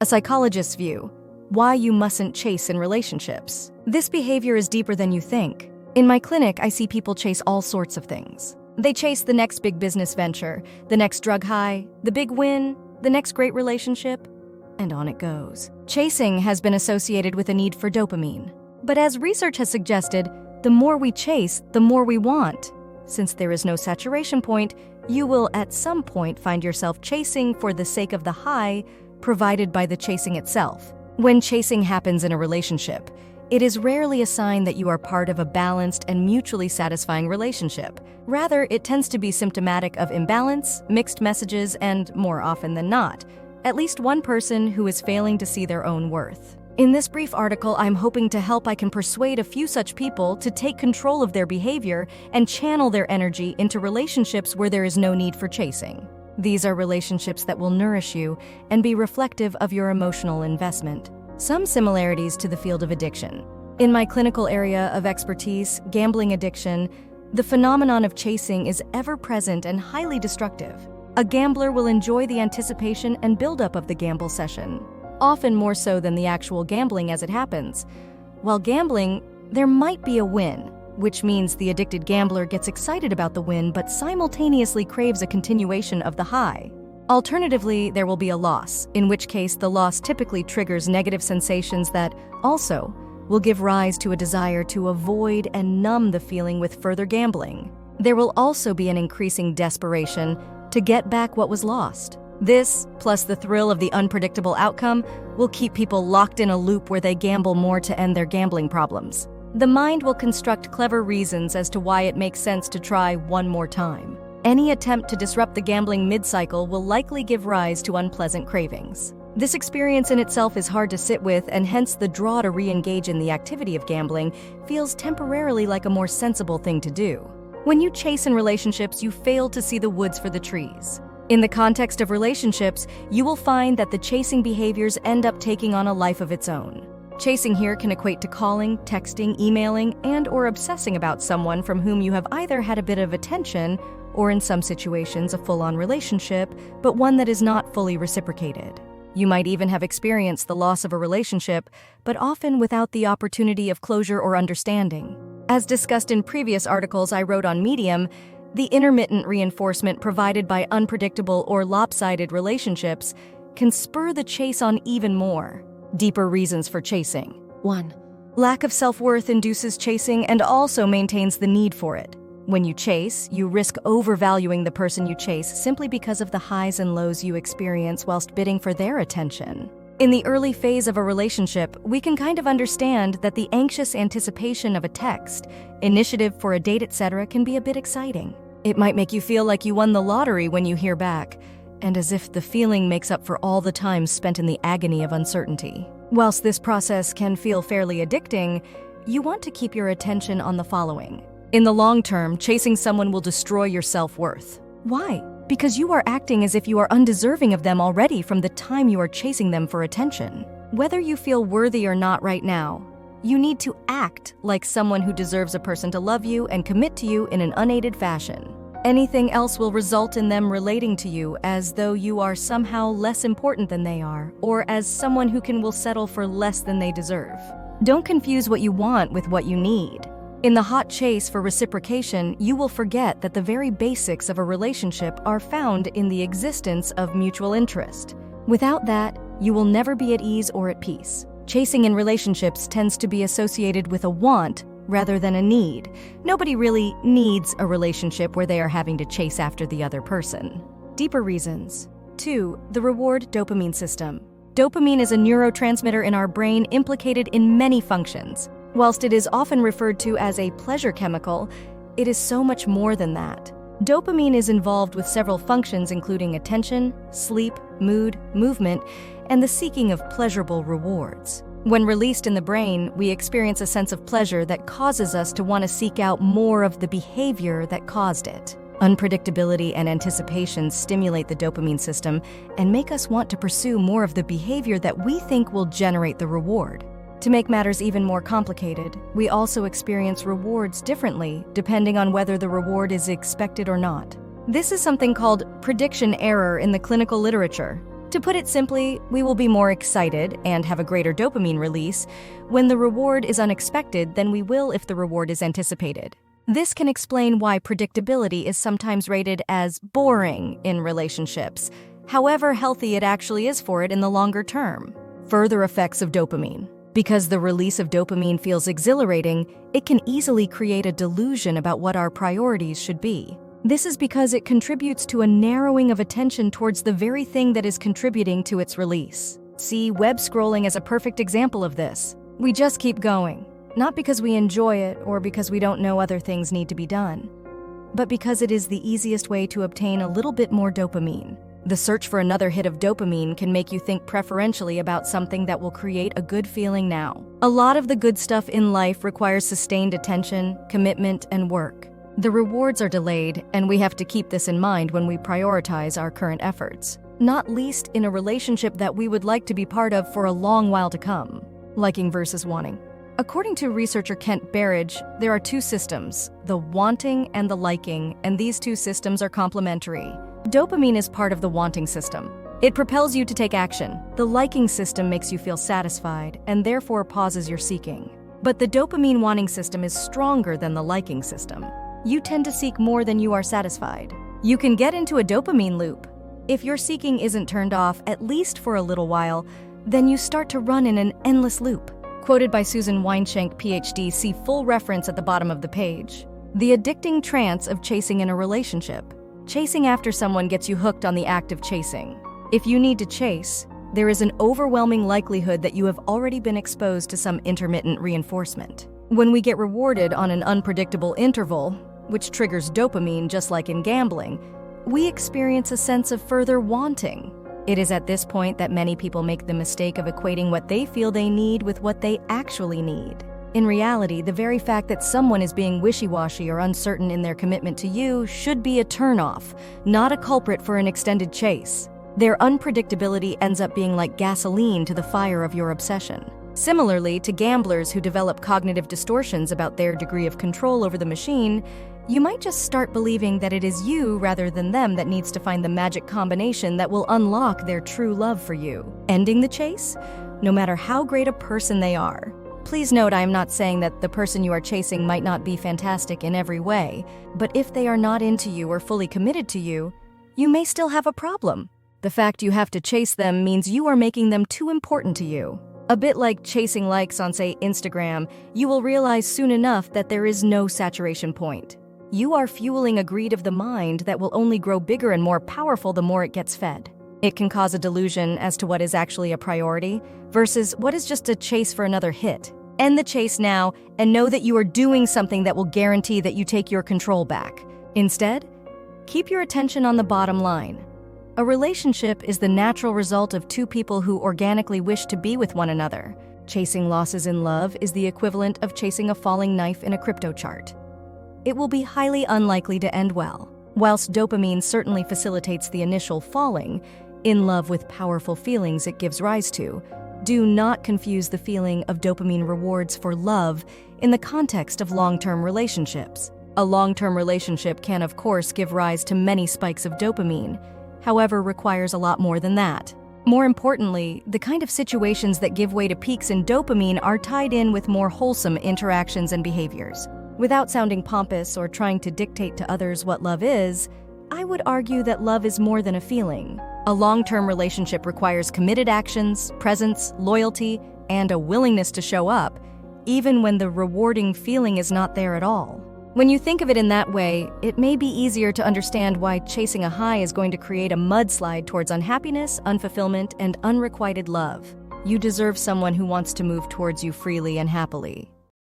A psychologist's view: why you mustn't chase in relationships. This behavior is deeper than you think. In my clinic, I see people chase all sorts of things. They chase the next big business venture, the next drug high, the big win, the next great relationship, and on it goes. Chasing has been associated with a need for dopamine. But as research has suggested, the more we chase, the more we want. Since there is no saturation point, you will at some point find yourself chasing for the sake of the high provided by the chasing itself. When chasing happens in a relationship, it is rarely a sign that you are part of a balanced and mutually satisfying relationship. Rather, it tends to be symptomatic of imbalance, mixed messages, and, more often than not, at least one person who is failing to see their own worth. In this brief article, I'm hoping to help I can persuade a few such people to take control of their behavior and channel their energy into relationships where there is no need for chasing. These are relationships that will nourish you and be reflective of your emotional investment. Some similarities to the field of addiction. In my clinical area of expertise, gambling addiction, the phenomenon of chasing is ever present and highly destructive. A gambler will enjoy the anticipation and buildup of the gamble session, often more so than the actual gambling as it happens. While gambling, there might be a win, which means the addicted gambler gets excited about the win but simultaneously craves a continuation of the high. Alternatively, there will be a loss, in which case the loss typically triggers negative sensations that also will give rise to a desire to avoid and numb the feeling with further gambling. There will also be an increasing desperation to get back what was lost. This, plus the thrill of the unpredictable outcome, will keep people locked in a loop where they gamble more to end their gambling problems. The mind will construct clever reasons as to why it makes sense to try one more time. Any attempt to disrupt the gambling mid-cycle will likely give rise to unpleasant cravings. This experience in itself is hard to sit with, and hence the draw to re-engage in the activity of gambling feels temporarily like a more sensible thing to do. When you chase in relationships, you fail to see the woods for the trees. In the context of relationships, you will find that the chasing behaviors end up taking on a life of its own. Chasing here can equate to calling, texting, emailing, and/or obsessing about someone from whom you have either had a bit of attention or in some situations a full-on relationship, but one that is not fully reciprocated. You might even have experienced the loss of a relationship, but often without the opportunity of closure or understanding. As discussed in previous articles I wrote on Medium, the intermittent reinforcement provided by unpredictable or lopsided relationships can spur the chase on even more. Deeper reasons for chasing. 1. Lack of self-worth induces chasing and also maintains the need for it. When you chase, you risk overvaluing the person you chase simply because of the highs and lows you experience whilst bidding for their attention. In the early phase of a relationship, we can kind of understand that the anxious anticipation of a text, initiative for a date, etc. can be a bit exciting. It might make you feel like you won the lottery when you hear back, and as if the feeling makes up for all the time spent in the agony of uncertainty. Whilst this process can feel fairly addicting, you want to keep your attention on the following. In the long term, chasing someone will destroy your self-worth. Why? Because you are acting as if you are undeserving of them already from the time you are chasing them for attention. Whether you feel worthy or not right now, you need to act like someone who deserves a person to love you and commit to you in an unaided fashion. Anything else will result in them relating to you as though you are somehow less important than they are, or as someone who will settle for less than they deserve. Don't confuse what you want with what you need. In the hot chase for reciprocation, you will forget that the very basics of a relationship are found in the existence of mutual interest. Without that, you will never be at ease or at peace. Chasing in relationships tends to be associated with a want rather than a need. Nobody really needs a relationship where they are having to chase after the other person. Deeper reasons. 2. The reward dopamine system. Dopamine is a neurotransmitter in our brain implicated in many functions. Whilst it is often referred to as a pleasure chemical, it is so much more than that. Dopamine is involved with several functions including attention, sleep, mood, movement, and the seeking of pleasurable rewards. When released in the brain, we experience a sense of pleasure that causes us to want to seek out more of the behavior that caused it. Unpredictability and anticipation stimulate the dopamine system and make us want to pursue more of the behavior that we think will generate the reward. To make matters even more complicated, we also experience rewards differently depending on whether the reward is expected or not. This is something called prediction error in the clinical literature. To put it simply, we will be more excited and have a greater dopamine release when the reward is unexpected than we will if the reward is anticipated. This can explain why predictability is sometimes rated as boring in relationships, however healthy it actually is for it in the longer term. Further effects of dopamine. Because the release of dopamine feels exhilarating, it can easily create a delusion about what our priorities should be. This is because it contributes to a narrowing of attention towards the very thing that is contributing to its release. See, web scrolling as a perfect example of this. We just keep going, not because we enjoy it or because we don't know other things need to be done, but because it is the easiest way to obtain a little bit more dopamine. The search for another hit of dopamine can make you think preferentially about something that will create a good feeling now. A lot of the good stuff in life requires sustained attention, commitment, and work. The rewards are delayed, and we have to keep this in mind when we prioritize our current efforts, not least in a relationship that we would like to be part of for a long while to come. Liking versus wanting. According to researcher Kent Berridge, there are two systems, the wanting and the liking, and these two systems are complementary. Dopamine is part of the wanting system. It propels you to take action. The liking system makes you feel satisfied and therefore pauses your seeking. But the dopamine wanting system is stronger than the liking system. You tend to seek more than you are satisfied. You can get into a dopamine loop. If your seeking isn't turned off, at least for a little while, then you start to run in an endless loop. Quoted by Susan Weinschenk, PhD, see full reference at the bottom of the page. The addicting trance of chasing in a relationship. Chasing after someone gets you hooked on the act of chasing. If you need to chase, there is an overwhelming likelihood that you have already been exposed to some intermittent reinforcement. When we get rewarded on an unpredictable interval, which triggers dopamine just like in gambling, we experience a sense of further wanting. It is at this point that many people make the mistake of equating what they feel they need with what they actually need. In reality, the very fact that someone is being wishy-washy or uncertain in their commitment to you should be a turn-off, not a culprit for an extended chase. Their unpredictability ends up being like gasoline to the fire of your obsession. Similarly, to gamblers who develop cognitive distortions about their degree of control over the machine, you might just start believing that it is you rather than them that needs to find the magic combination that will unlock their true love for you. Ending the chase? No matter how great a person they are. Please note, I am not saying that the person you are chasing might not be fantastic in every way, but if they are not into you or fully committed to you, you may still have a problem. The fact you have to chase them means you are making them too important to you. A bit like chasing likes on, say, Instagram, you will realize soon enough that there is no saturation point. You are fueling a greed of the mind that will only grow bigger and more powerful the more it gets fed. It can cause a delusion as to what is actually a priority versus what is just a chase for another hit. End the chase now and know that you are doing something that will guarantee that you take your control back. Instead, keep your attention on the bottom line. A relationship is the natural result of two people who organically wish to be with one another. Chasing losses in love is the equivalent of chasing a falling knife in a crypto chart. It will be highly unlikely to end well. Whilst dopamine certainly facilitates the initial falling, in love with powerful feelings it gives rise to, do not confuse the feeling of dopamine rewards for love in the context of long-term relationships. A long-term relationship can, of course, give rise to many spikes of dopamine, however, requires a lot more than that. More importantly, the kind of situations that give way to peaks in dopamine are tied in with more wholesome interactions and behaviors. Without sounding pompous or trying to dictate to others what love is, I would argue that love is more than a feeling. A long-term relationship requires committed actions, presence, loyalty, and a willingness to show up, even when the rewarding feeling is not there at all. When you think of it in that way, it may be easier to understand why chasing a high is going to create a mudslide towards unhappiness, unfulfillment, and unrequited love. You deserve someone who wants to move towards you freely and happily.